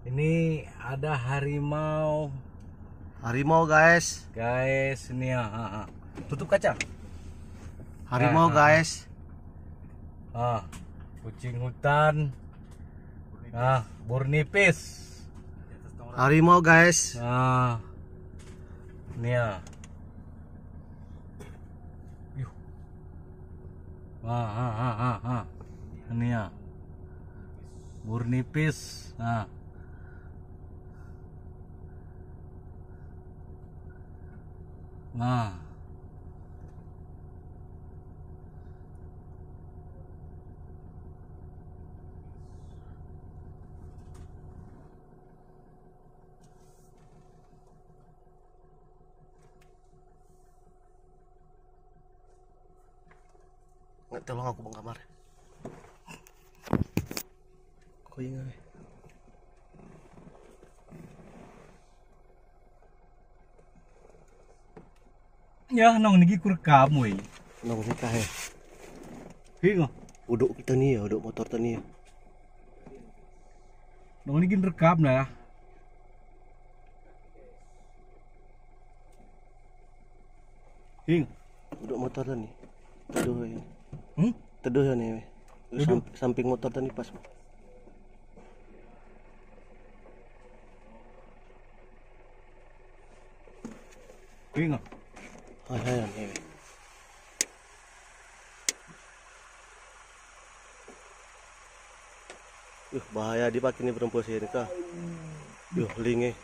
Ini ada harimau. Harimau guys. Guys, ini ya. Tutup kaca. Harimau guys. Kucing hutan. Burnipis. Harimau guys. Ini ya. Ini ya. Burnipis. Nggak, tolong aku bang kamar. Kau ingat? Ya, nong niki kur kamu ini. Nong kita ya. Hingo. Uduk kita nih ya, uduk motor tani ya. Nong niki rekam lah ya. Hing. Uduk motor tani. Teduh ya. Teduh ya nih. Samping motor tani pas. Hingo. Ayo nih. Bahaya dipakai nih perempuan sini kah? Linge.